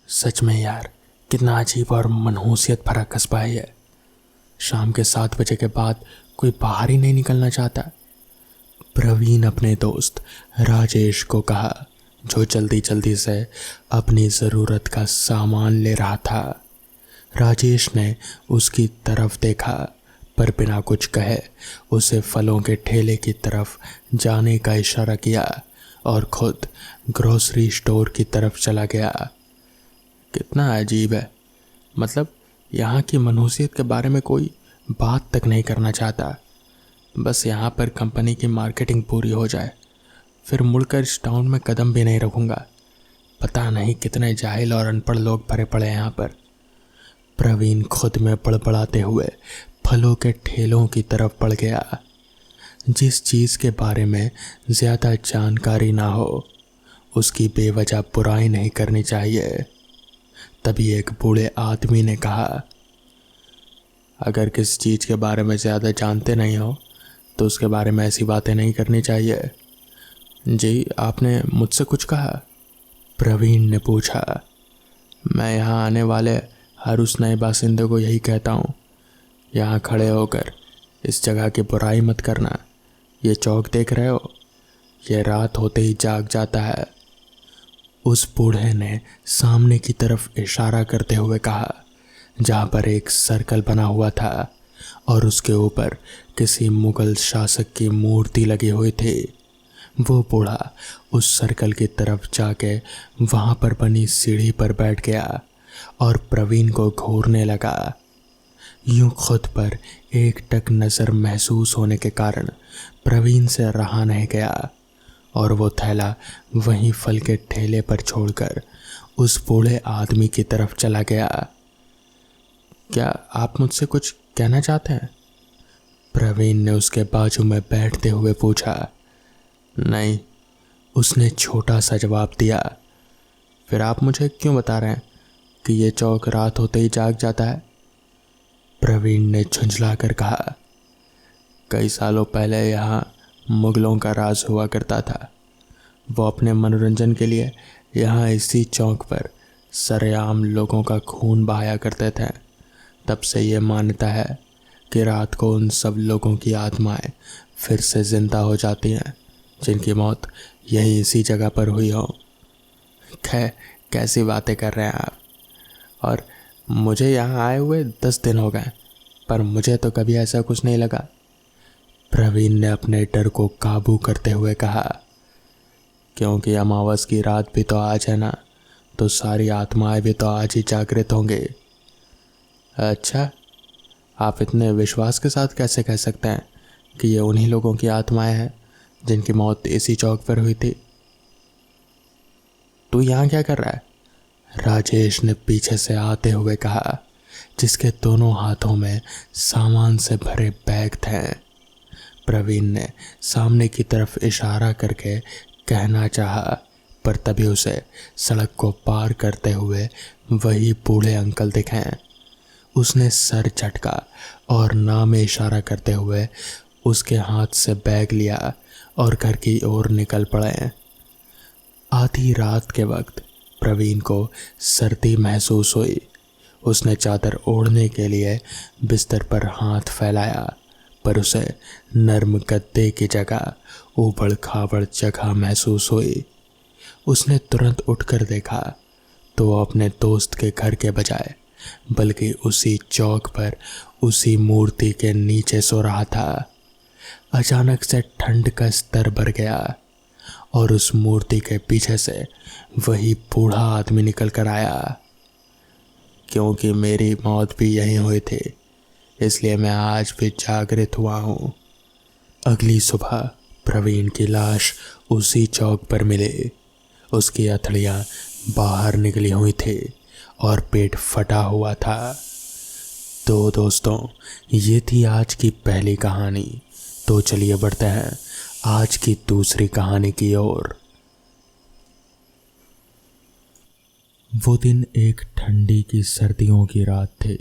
सच में यार, कितना अजीब और मनहूसियत भरा कस्बा है ये। शाम के 7 बजे के बाद कोई बाहर ही नहीं निकलना चाहता। प्रवीण अपने दोस्त राजेश को कहा, जो जल्दी जल्दी से अपनी ज़रूरत का सामान ले रहा था। राजेश ने उसकी तरफ देखा, पर बिना कुछ कहे उसे फलों के ठेले की तरफ जाने का इशारा किया और खुद ग्रोसरी स्टोर की तरफ चला गया। कितना अजीब है, मतलब यहाँ की मनहूसियत के बारे में कोई बात तक नहीं करना चाहता। बस यहाँ पर कंपनी की मार्केटिंग पूरी हो जाए, फिर मुड़कर इस टाउन में कदम भी नहीं रखूँगा। पता नहीं कितने जाहिल और अनपढ़ लोग भरे पड़े हैं यहाँ पर। प्रवीण खुद में बड़बड़ाते हुए फलों के ठेलों की तरफ बढ़ गया। जिस चीज़ के बारे में ज़्यादा जानकारी ना हो, उसकी बेवजह बुराई नहीं करनी चाहिए। तभी एक बूढ़े आदमी ने कहा, अगर किसी चीज़ के बारे में ज़्यादा जानते नहीं हो तो उसके बारे में ऐसी बातें नहीं करनी चाहिए। जी, आपने मुझसे कुछ कहा? प्रवीण ने पूछा। मैं यहाँ आने वाले हर उस नए बासिंदे को यही कहता हूँ, यहाँ खड़े होकर इस जगह की बुराई मत करना। ये चौक देख रहे हो, ये रात होते ही जाग जाता है। उस बूढ़े ने सामने की तरफ इशारा करते हुए कहा, जहाँ पर एक सर्कल बना हुआ था और उसके ऊपर किसी मुगल शासक की मूर्ति लगी हुई थी। वो बूढ़ा उस सर्कल की तरफ जाके वहाँ पर बनी सीढ़ी पर बैठ गया और प्रवीण को घूरने लगा। यूं खुद पर एक टक नज़र महसूस होने के कारण प्रवीण से रहा नहीं गया और वो थैला वहीं फल के ठेले पर छोड़कर उस बूढ़े आदमी की तरफ चला गया। क्या आप मुझसे कुछ कहना चाहते हैं? प्रवीण ने उसके बाजू में बैठते हुए पूछा। नहीं, उसने छोटा सा जवाब दिया। फिर आप मुझे क्यों बता रहे हैं कि ये चौक रात होते ही जाग जाता है? प्रवीण ने झुंझला कर कहा, कई सालों पहले यहाँ मुगलों का राज हुआ करता था। वो अपने मनोरंजन के लिए यहाँ इसी चौक पर सरेआम लोगों का खून बहाया करते थे। तब से ये मान्यता है कि रात को उन सब लोगों की आत्माएं फिर से जिंदा हो जाती हैं जिनकी मौत यही इसी जगह पर हुई हो। कैसी बातें कर रहे हैं आप? और मुझे यहाँ आए हुए 10 दिन हो गए, पर मुझे तो कभी ऐसा कुछ नहीं लगा। प्रवीण ने अपने डर को काबू करते हुए कहा, क्योंकि अमावस की रात भी तो आज है ना, तो सारी आत्माएं भी तो आज ही जागृत होंगी। अच्छा, आप इतने विश्वास के साथ कैसे कह सकते हैं कि ये उन्हीं लोगों की आत्माएं हैं जिनकी मौत इसी चौक पर हुई थी? तू यहाँ क्या कर रहा है? राजेश ने पीछे से आते हुए कहा, जिसके दोनों हाथों में सामान से भरे बैग थे। प्रवीण ने सामने की तरफ इशारा करके कहना चाहा, पर तभी उसे सड़क को पार करते हुए वही बूढ़े अंकल दिखे। उसने सर झटका और नाम में इशारा करते हुए उसके हाथ से बैग लिया और घर की ओर निकल पड़े। आधी रात के वक्त प्रवीण को सर्दी महसूस हुई। उसने चादर ओढ़ने के लिए बिस्तर पर हाथ फैलाया, पर उसे नर्म गद्दे की जगह ऊबड़ खाबड़ जगह महसूस हुई। उसने तुरंत उठकर देखा तो वो अपने दोस्त के घर के बजाय बल्कि उसी चौक पर उसी मूर्ति के नीचे सो रहा था। अचानक से ठंड का स्तर बढ़ गया और उस मूर्ति के पीछे से वही बूढ़ा आदमी निकल कर आया। क्योंकि मेरी मौत भी यहीं हुई थी, इसलिए मैं आज भी जागृत हुआ हूँ। अगली सुबह प्रवीण की लाश उसी चौक पर मिली। उसकी हथेलियाँ बाहर निकली हुई थी और पेट फटा हुआ था। तो दोस्तों, ये थी आज की पहली कहानी। तो चलिए बढ़ते हैं आज की दूसरी कहानी की ओर। वो दिन एक ठंडी की सर्दियों की रात थी।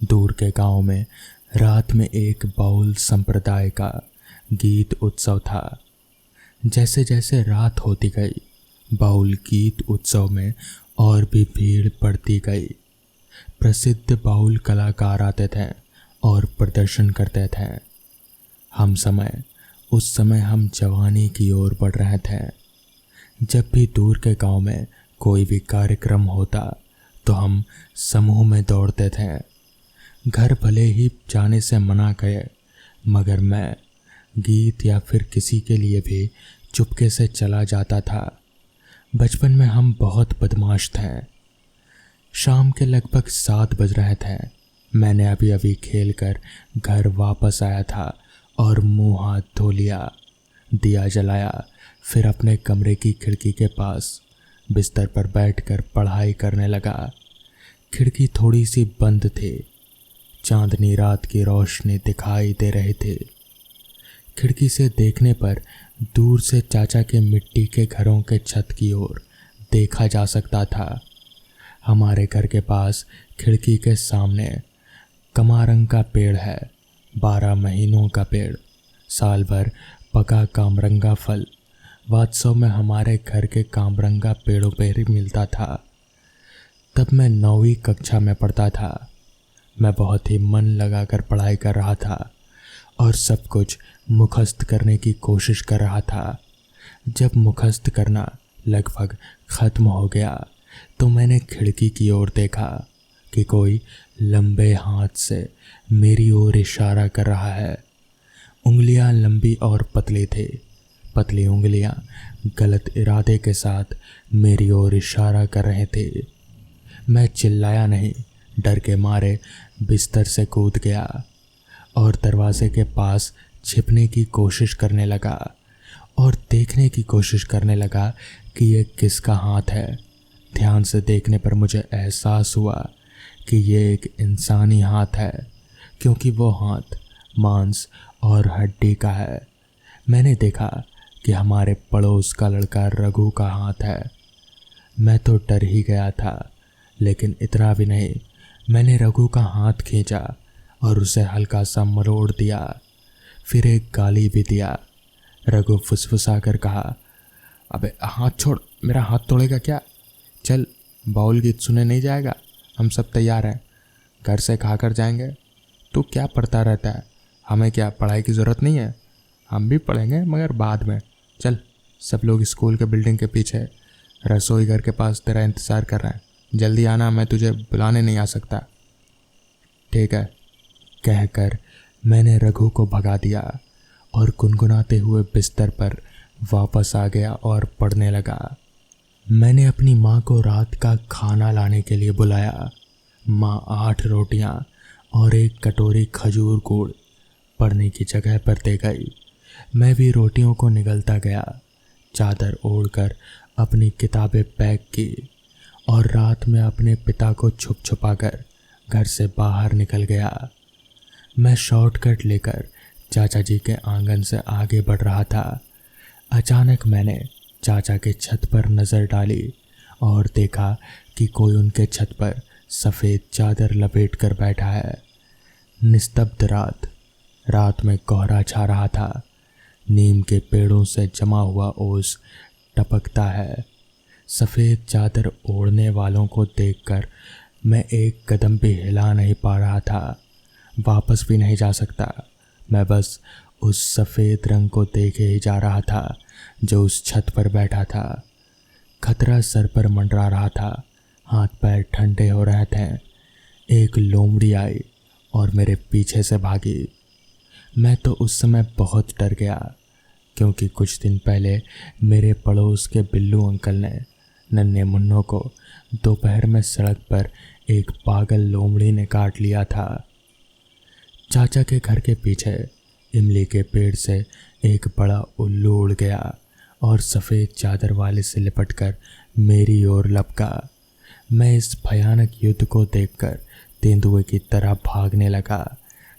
दूर के गांव में रात में एक बाउल संप्रदाय का गीत उत्सव था। जैसे जैसे रात होती गई, बाउल गीत उत्सव में और भी भीड़ बढ़ती गई। प्रसिद्ध बाउल कलाकार आते थे और प्रदर्शन करते थे। उस समय हम जवानी की ओर बढ़ रहे थे। जब भी दूर के गांव में कोई भी कार्यक्रम होता तो हम समूह में दौड़ते थे। घर भले ही जाने से मना करे, मगर मैं गीत या फिर किसी के लिए भी चुपके से चला जाता था। बचपन में हम बहुत बदमाश थे। शाम के लगभग 7 बज रहे थे। मैंने अभी अभी खेल कर घर वापस आया था और मुंह हाथ धो लिया, दिया जलाया, फिर अपने कमरे की खिड़की के पास बिस्तर पर बैठकर पढ़ाई करने लगा। खिड़की थोड़ी सी बंद थी। चांदनी रात की रोशनी दिखाई दे रही थी। खिड़की से देखने पर दूर से चाचा के मिट्टी के घरों के छत की ओर देखा जा सकता था। हमारे घर के पास खिड़की के सामने कमारंग का पेड़ है। 12 महीनों का पेड़, साल भर पका कामरंगा फल। वात्सव में हमारे घर के कामरंगा पेड़ों पर ही मिलता था। तब मैं 9वीं कक्षा में पढ़ता था। मैं बहुत ही मन लगाकर पढ़ाई कर रहा था और सब कुछ मुखस्त करने की कोशिश कर रहा था। जब मुखस्त करना लगभग ख़त्म हो गया तो मैंने खिड़की की ओर देखा कि कोई लंबे हाथ से मेरी ओर इशारा कर रहा है। उंगलियां लंबी और पतली थी। पतली उंगलियां गलत इरादे के साथ मेरी ओर इशारा कर रहे थे। मैं चिल्लाया नहीं, डर के मारे बिस्तर से कूद गया और दरवाजे के पास छिपने की कोशिश करने लगा और देखने की कोशिश करने लगा कि ये किसका हाथ है। ध्यान से देखने पर मुझे एहसास हुआ कि ये एक इंसानी हाथ है, क्योंकि वो हाथ मांस और हड्डी का है। मैंने देखा कि हमारे पड़ोस का लड़का रघु का हाथ है। मैं तो डर ही गया था, लेकिन इतना भी नहीं। मैंने रघु का हाथ खींचा और उसे हल्का सा मरोड़ दिया, फिर एक गाली भी दिया। रघु फुसफुसा कर कहा, अबे हाथ छोड़, मेरा हाथ तोड़ेगा क्या? चल, बाउल गीत सुने नहीं जाएगा? हम सब तैयार हैं, घर से खा कर जाएंगे। तू क्या पढ़ता रहता है? हमें क्या पढ़ाई की ज़रूरत नहीं है? हम भी पढ़ेंगे, मगर बाद में। चल, सब लोग स्कूल के बिल्डिंग के पीछे रसोई घर के पास तेरा इंतज़ार कर रहे हैं। जल्दी आना, मैं तुझे बुलाने नहीं आ सकता। ठीक है, कहकर मैंने रघु को भगा दिया और गुनगुनाते हुए बिस्तर पर वापस आ गया और पढ़ने लगा। मैंने अपनी माँ को रात का खाना लाने के लिए बुलाया। माँ 8 रोटियाँ और एक कटोरी खजूर गुड़ पढ़ने की जगह पर दे गई। मैं भी रोटियों को निगलता गया। चादर ओढ़कर अपनी किताबें पैक की और रात में अपने पिता को छुप छुपा कर घर से बाहर निकल गया। मैं शॉर्टकट लेकर चाचा जी के आंगन से आगे बढ़ रहा था। अचानक मैंने चाचा के छत पर नज़र डाली और देखा कि कोई उनके छत पर सफ़ेद चादर लपेट कर बैठा है। निस्तब्ध रात में कोहरा छा रहा था। नीम के पेड़ों से जमा हुआ ओस टपकता है। सफ़ेद चादर ओढ़ने वालों को देखकर मैं एक कदम भी हिला नहीं पा रहा था। वापस भी नहीं जा सकता। मैं बस उस सफ़ेद रंग को देखे ही जा रहा था जो उस छत पर बैठा था। खतरा सर पर मंडरा रहा था। हाथ पैर ठंडे हो रहे थे। एक लोमड़ी आई और मेरे पीछे से भागी। मैं तो उस समय बहुत डर गया, क्योंकि कुछ दिन पहले मेरे पड़ोस के बिल्लू अंकल ने नन्हे मुन्नों को दोपहर में सड़क पर एक पागल लोमड़ी ने काट लिया था। चाचा के घर के पीछे इमली के पेड़ से एक बड़ा उल्लू उड़ गया और सफ़ेद चादर वाले से लिपटकर मेरी ओर लपका। मैं इस भयानक युद्ध को देखकर तेंदुए की तरह भागने लगा।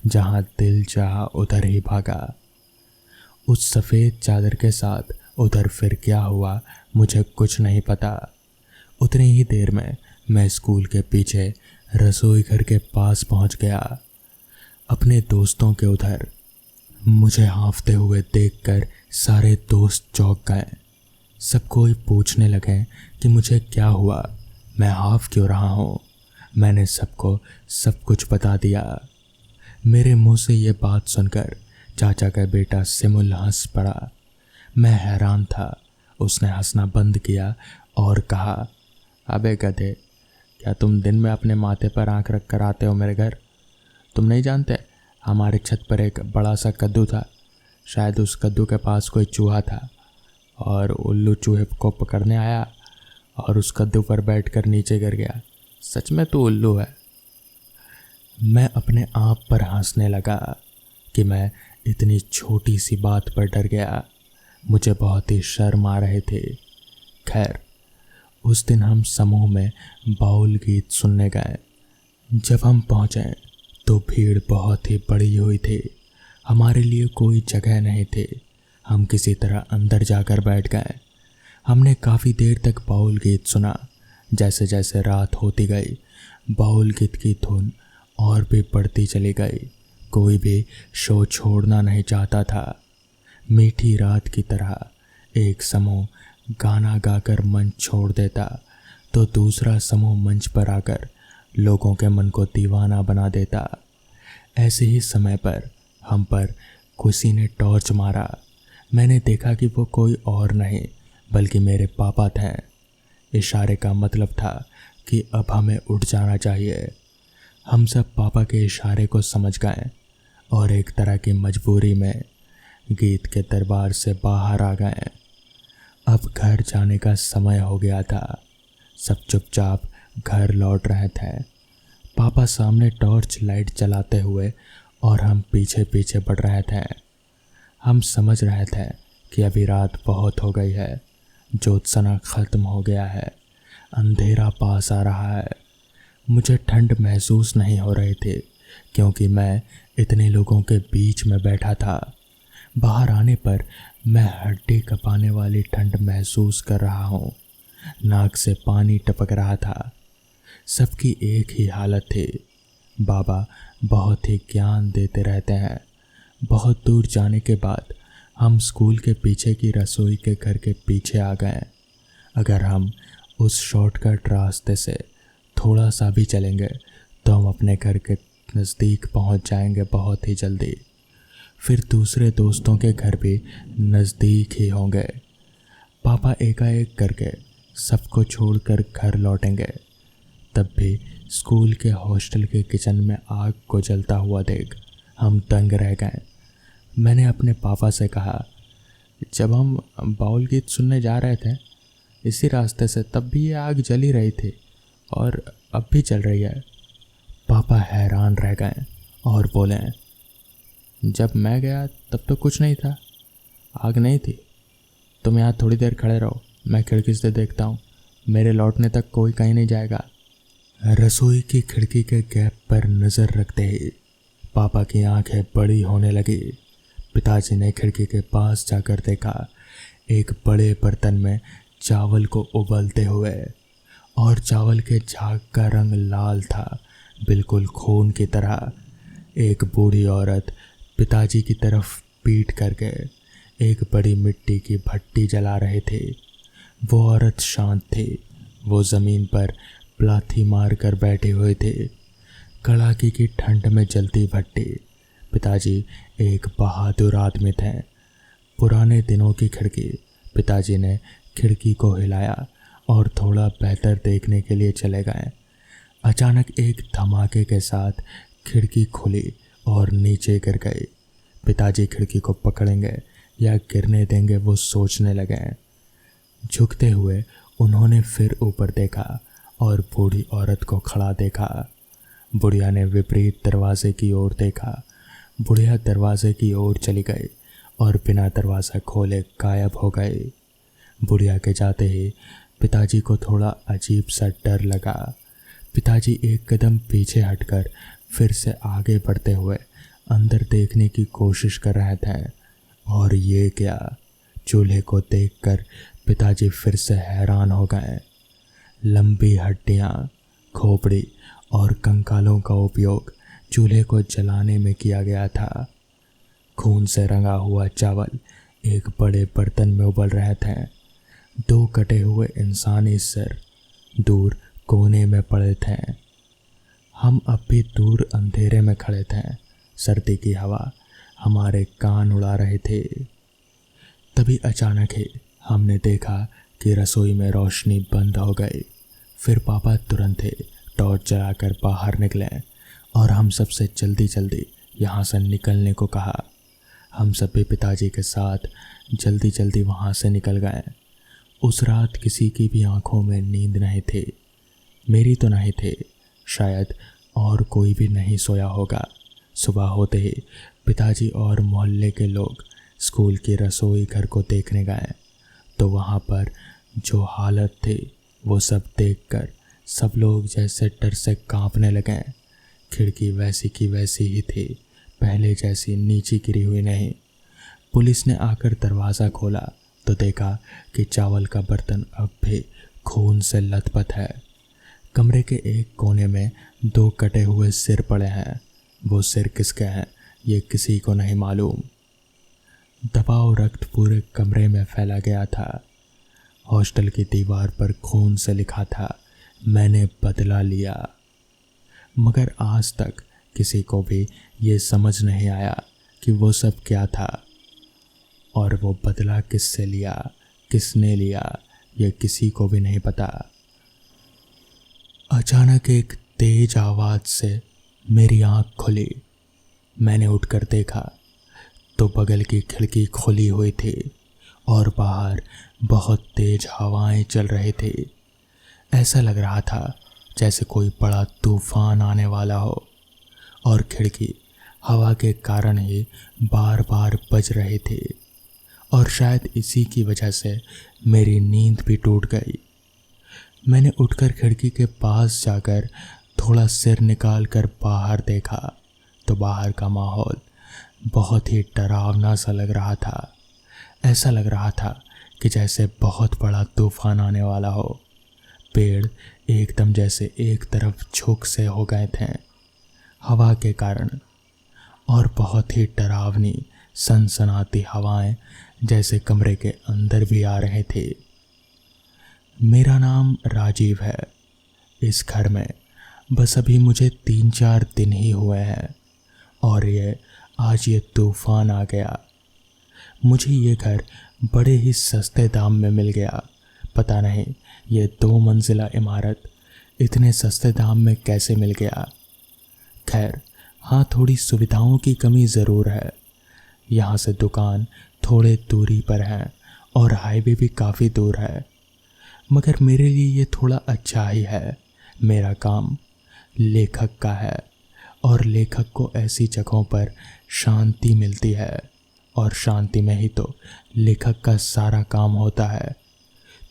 जहाँ दिल चाहा उधर ही भागा। उस सफ़ेद चादर के साथ उधर फिर क्या हुआ मुझे कुछ नहीं पता। उतनी ही देर में मैं स्कूल के पीछे रसोई घर के पास पहुंच गया। अपने दोस्तों के उधर मुझे हाँफते हुए देखकर सारे दोस्त चौंक गए। सब कोई पूछने लगे कि मुझे क्या हुआ। मैं हाफ क्यों रहा हूँ? मैंने सबको सब कुछ बता दिया। मेरे मुंह से ये बात सुनकर चाचा का बेटा सिमुल हंस पड़ा। मैं हैरान था। उसने हंसना बंद किया और कहा, अबे गधे, क्या तुम दिन में अपने माथे पर आंख रख कर आते हो मेरे घर? तुम नहीं जानते, हमारे छत पर एक बड़ा सा कद्दू था। शायद उस कद्दू के पास कोई चूहा था और उल्लू चूहे को पकड़ने आया और उस कद्दू पर बैठकर नीचे गिर गया। सच में तू उल्लू है। मैं अपने आप पर हंसने लगा कि मैं इतनी छोटी सी बात पर डर गया। मुझे बहुत ही शर्म आ रहे थे। खैर, उस दिन हम समूह में बाउल गीत सुनने गए। जब हम पहुँचे तो भीड़ बहुत ही बड़ी हुई थी। हमारे लिए कोई जगह नहीं थी। हम किसी तरह अंदर जाकर बैठ गए। हमने काफ़ी देर तक बाउल गीत सुना। जैसे जैसे रात होती गई, बाउल गीत की धुन और भी बढ़ती चली गई। कोई भी शो छोड़ना नहीं चाहता था। मीठी रात की तरह एक समूह गाना गाकर मंच छोड़ देता तो दूसरा समूह मंच पर आकर लोगों के मन को दीवाना बना देता। ऐसे ही समय पर हम पर किसी ने टॉर्च मारा। मैंने देखा कि वो कोई और नहीं बल्कि मेरे पापा थे। इशारे का मतलब था कि अब हमें उठ जाना चाहिए। हम सब पापा के इशारे को समझ गए और एक तरह की मजबूरी में गीत के दरबार से बाहर आ गए। अब घर जाने का समय हो गया था। सब चुपचाप घर लौट रहे थे। पापा सामने टॉर्च लाइट चलाते हुए और हम पीछे पीछे बढ़ रहे थे। हम समझ रहे थे कि अभी रात बहुत हो गई है, ज्योत्सना ख़त्म हो गया है, अंधेरा पास आ रहा है। मुझे ठंड महसूस नहीं हो रही थी क्योंकि मैं इतने लोगों के बीच में बैठा था। बाहर आने पर मैं हड्डी कँपाने वाली ठंड महसूस कर रहा हूँ। नाक से पानी टपक रहा था। सबकी एक ही हालत थी। बाबा बहुत ही ज्ञान देते रहते हैं। बहुत दूर जाने के बाद हम स्कूल के पीछे की रसोई के घर के पीछे आ गए। अगर हम उस शॉर्टकट रास्ते से थोड़ा सा भी चलेंगे तो हम अपने घर के नज़दीक पहुंच जाएंगे बहुत ही जल्दी। फिर दूसरे दोस्तों के घर भी नज़दीक ही होंगे। पापा एकाएक करके सबको छोड़कर घर लौटेंगे। तब भी स्कूल के हॉस्टल के किचन में आग को जलता हुआ देख हम दंग रह गए। मैंने अपने पापा से कहा, जब हम बाउल गीत सुनने जा रहे थे इसी रास्ते से, तब भी ये आग जल ही रही थी और अब भी चल रही है। पापा हैरान रह गए और बोले, जब मैं गया तब तो कुछ नहीं था, आग नहीं थी। तुम यहाँ थोड़ी देर खड़े रहो, मैं खिड़की से देखता हूँ। मेरे लौटने तक कोई कहीं नहीं जाएगा। रसोई की खिड़की के गैप पर नज़र रखते ही पापा की आंखें बड़ी होने लगी। पिताजी ने खिड़की के पास जाकर देखा, एक बड़े बर्तन में चावल को उबलते हुए, और चावल के झाग का रंग लाल था, बिल्कुल खून की तरह। एक बूढ़ी औरत पिताजी की तरफ पीठ करके एक बड़ी मिट्टी की भट्टी जला रहे थे। वो औरत शांत थी। वो ज़मीन पर प्लाथी मार कर बैठे हुए थे। कड़ाके की ठंड में जलती भट्टी। पिताजी एक बहादुर आदमी थे। पुराने दिनों की खिड़की। पिताजी ने खिड़की को हिलाया और थोड़ा बेहतर देखने के लिए चले गए। अचानक एक धमाके के साथ खिड़की खुली और नीचे गिर गई। पिताजी खिड़की को पकड़ेंगे या गिरने देंगे वो सोचने लगे। झुकते हुए उन्होंने फिर ऊपर देखा और बूढ़ी औरत को खड़ा देखा। बुढ़िया ने विपरीत दरवाजे की ओर देखा। बुढ़िया दरवाजे की ओर चली गई और बिना दरवाज़ा खोले गायब हो गई। बुढ़िया के जाते ही पिताजी को थोड़ा अजीब सा डर लगा। पिताजी एक कदम पीछे हटकर फिर से आगे बढ़ते हुए अंदर देखने की कोशिश कर रहे थे। और ये क्या, चूल्हे को देखकर पिताजी फिर से हैरान हो गए। लंबी हड्डियाँ, खोपड़ी और कंकालों का उपयोग चूल्हे को जलाने में किया गया था। खून से रंगा हुआ चावल एक बड़े बर्तन में उबल रहे थे। दो कटे हुए इंसानी सिर, दूर कोने में पड़े थे। हम अब भी दूर अंधेरे में खड़े थे। सर्दी की हवा हमारे कान उड़ा रहे थे। तभी अचानक ही हमने देखा कि रसोई में रोशनी बंद हो गई। फिर पापा तुरंत ही टॉर्च जलाकर बाहर निकले और हम सबसे जल्दी जल्दी यहाँ से निकलने को कहा। हम सब भी पिताजी के साथ जल्दी जल्दी वहाँ से निकल गए। उस रात किसी की भी आंखों में नींद नहीं थी। मेरी तो नहीं थी, शायद और कोई भी नहीं सोया होगा। सुबह होते ही पिताजी और मोहल्ले के लोग स्कूल की रसोई घर को देखने गए तो वहाँ पर जो हालत थी वो सब देखकर सब लोग जैसे डर से कांपने लगे। खिड़की वैसी की वैसी ही थी, पहले जैसी नीचे गिरी हुई नहीं। पुलिस ने आकर दरवाज़ा खोला तो देखा कि चावल का बर्तन अब भी खून से लथपथ है। कमरे के एक कोने में 2 कटे हुए सिर पड़े हैं। वो सिर किसके हैं ये किसी को नहीं मालूम। दबाव रक्त पूरे कमरे में फैला गया था। हॉस्टल की दीवार पर खून से लिखा था, मैंने बदला लिया। मगर आज तक किसी को भी ये समझ नहीं आया कि वो सब क्या था और वो बदला किससे लिया, किसने लिया, ये किसी को भी नहीं पता। अचानक एक तेज आवाज़ से मेरी आँख खुली। मैंने उठकर देखा तो बगल की खिड़की खुली हुई थी और बाहर बहुत तेज हवाएं चल रही थी। ऐसा लग रहा था जैसे कोई बड़ा तूफान आने वाला हो और खिड़की हवा के कारण ही बार बार बज रही थी और शायद इसी की वजह से मेरी नींद भी टूट गई। मैंने उठकर खिड़की के पास जाकर थोड़ा सिर निकाल कर बाहर देखा तो बाहर का माहौल बहुत ही डरावना सा लग रहा था। ऐसा लग रहा था कि जैसे बहुत बड़ा तूफान आने वाला हो। पेड़ एकदम जैसे एक तरफ झुक से हो गए थे हवा के कारण और बहुत ही डरावनी सनसनाती हवाएं जैसे कमरे के अंदर भी आ रहे थे। मेरा नाम राजीव है। इस घर में बस अभी मुझे 3-4 दिन ही हुए हैं और आज ये तूफान आ गया। मुझे ये घर बड़े ही सस्ते दाम में मिल गया। पता नहीं ये 2 मंजिला इमारत इतने सस्ते दाम में कैसे मिल गया। खैर हाँ, थोड़ी सुविधाओं की कमी ज़रूर है। यहाँ से दुकान थोड़े दूरी पर है और हाईवे भी काफ़ी दूर है, मगर मेरे लिए ये थोड़ा अच्छा ही है। मेरा काम लेखक का है और लेखक को ऐसी जगहों पर शांति मिलती है और शांति में ही तो लेखक का सारा काम होता है।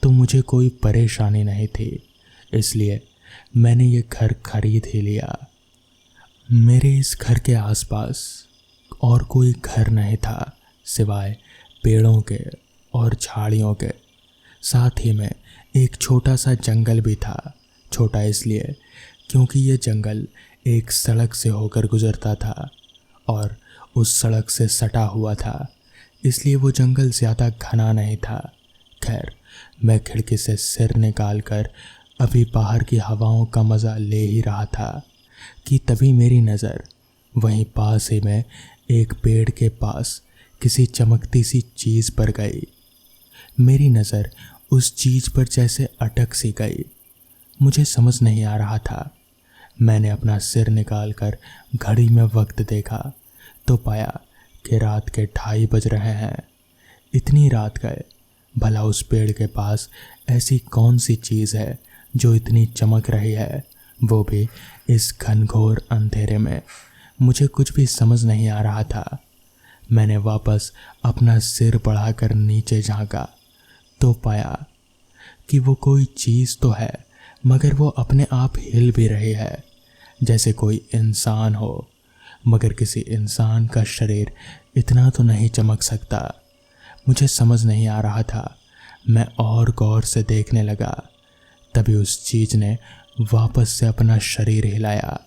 तो मुझे कोई परेशानी नहीं थी, इसलिए मैंने ये घर खरीद ही लिया। मेरे इस घर के आसपास और कोई घर नहीं था सिवाय पेड़ों के और झाड़ियों के। साथ ही में एक छोटा सा जंगल भी था। छोटा इसलिए क्योंकि ये जंगल एक सड़क से होकर गुजरता था और उस सड़क से सटा हुआ था, इसलिए वो जंगल ज़्यादा घना नहीं था। खैर मैं खिड़की से सिर निकाल कर अभी बाहर की हवाओं का मज़ा ले ही रहा था कि तभी मेरी नज़र वहीं पास ही में एक पेड़ के पास किसी चमकती सी चीज़ पर गई। मेरी नज़र उस चीज़ पर जैसे अटक सी गई। मुझे समझ नहीं आ रहा था। मैंने अपना सिर निकाल कर घड़ी में वक्त देखा तो पाया कि रात के 2:30 बज रहे हैं। इतनी रात गए, भला उस पेड़ के पास ऐसी कौन सी चीज़ है जो इतनी चमक रही है, वो भी इस घनघोर अंधेरे में। मुझे कुछ भी समझ नहीं आ रहा था। मैंने वापस अपना सिर बढ़ाकर नीचे झांका तो पाया कि वो कोई चीज़ तो है, मगर वो अपने आप हिल भी रही है जैसे कोई इंसान हो। मगर किसी इंसान का शरीर इतना तो नहीं चमक सकता। मुझे समझ नहीं आ रहा था। मैं और गौर से देखने लगा, तभी उस चीज़ ने वापस से अपना शरीर हिलाया।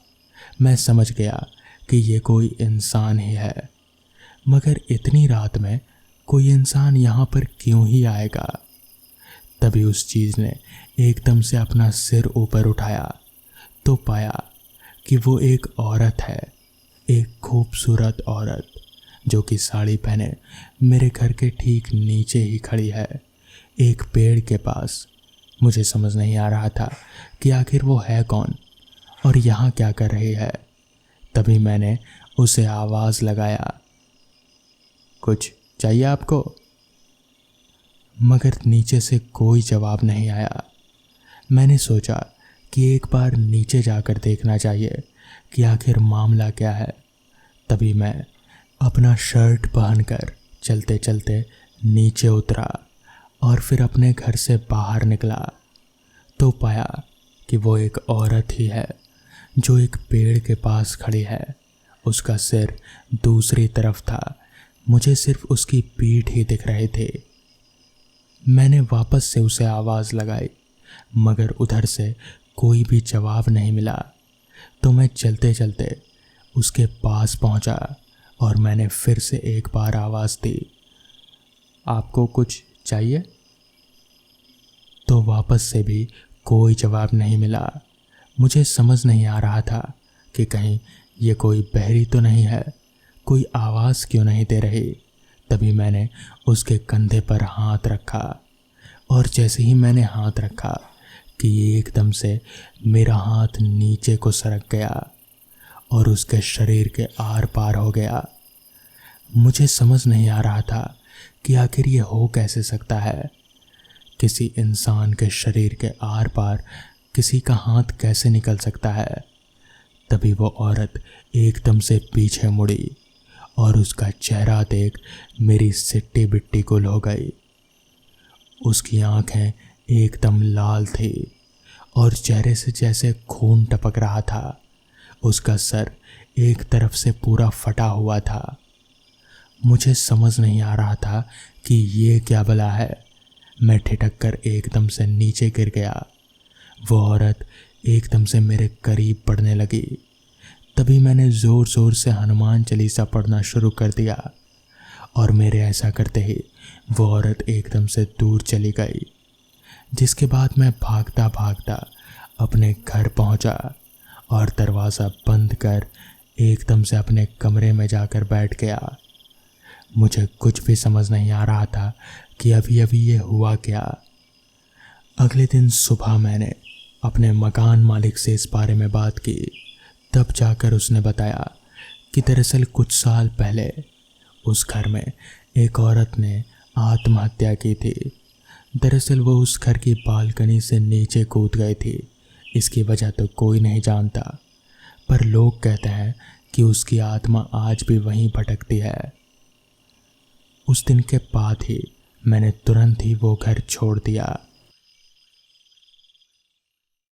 मैं समझ गया कि ये कोई इंसान ही है, मगर इतनी रात में कोई इंसान यहाँ पर क्यों ही आएगा। तभी उस चीज़ ने एकदम से अपना सिर ऊपर उठाया तो पाया कि वो एक औरत है, एक खूबसूरत औरत जो कि साड़ी पहने मेरे घर के ठीक नीचे ही खड़ी है, एक पेड़ के पास। मुझे समझ नहीं आ रहा था कि आखिर वो है कौन और यहाँ क्या कर रही है। तभी मैंने उसे आवाज़ लगाया, कुछ चाहिए आपको? मगर नीचे से कोई जवाब नहीं आया। मैंने सोचा कि एक बार नीचे जाकर देखना चाहिए कि आखिर मामला क्या है। तभी मैं अपना शर्ट पहनकर चलते चलते नीचे उतरा और फिर अपने घर से बाहर निकला तो पाया कि वो एक औरत ही है जो एक पेड़ के पास खड़ी है। उसका सिर दूसरी तरफ था, मुझे सिर्फ उसकी पीठ ही दिख रही थी। मैंने वापस से उसे आवाज़ लगाई मगर उधर से कोई भी जवाब नहीं मिला। तो मैं चलते चलते उसके पास पहुंचा और मैंने फिर से एक बार आवाज़ दी, आपको कुछ चाहिए? तो वापस से भी कोई जवाब नहीं मिला। मुझे समझ नहीं आ रहा था कि कहीं ये कोई बहरी तो नहीं है, कोई आवाज़ क्यों नहीं दे रही। तभी मैंने उसके कंधे पर हाथ रखा और जैसे ही मैंने हाथ रखा कि एकदम से मेरा हाथ नीचे को सरक गया और उसके शरीर के आर पार हो गया। मुझे समझ नहीं आ रहा था कि आखिर ये हो कैसे सकता है। किसी इंसान के शरीर के आर पार किसी का हाथ कैसे निकल सकता है। तभी वो औरत एकदम से पीछे मुड़ी और उसका चेहरा देख मेरी सिट्टी बिट्टी गुल हो गई। उसकी आंखें एकदम लाल थी और चेहरे से जैसे खून टपक रहा था। उसका सर एक तरफ से पूरा फटा हुआ था। मुझे समझ नहीं आ रहा था कि ये क्या भला है। मैं ठिठक कर एकदम से नीचे गिर गया। वो औरत एकदम से मेरे करीब पड़ने लगी। तभी मैंने ज़ोर ज़ोर से हनुमान चालीसा पढ़ना शुरू कर दिया और मेरे ऐसा करते ही वो औरत एकदम से दूर चली गई। जिसके बाद मैं भागता भागता अपने घर पहुंचा और दरवाज़ा बंद कर एकदम से अपने कमरे में जाकर बैठ गया। मुझे कुछ भी समझ नहीं आ रहा था कि अभी अभी ये हुआ क्या। अगले दिन सुबह मैंने अपने मकान मालिक से इस बारे में बात की। तब जाकर उसने बताया कि दरअसल कुछ साल पहले उस घर में एक औरत ने आत्महत्या की थी। दरअसल वो उस घर की बालकनी से नीचे कूद गई थी। इसकी वजह तो कोई नहीं जानता, पर लोग कहते हैं कि उसकी आत्मा आज भी वहीं भटकती है। उस दिन के बाद ही मैंने तुरंत ही वो घर छोड़ दिया।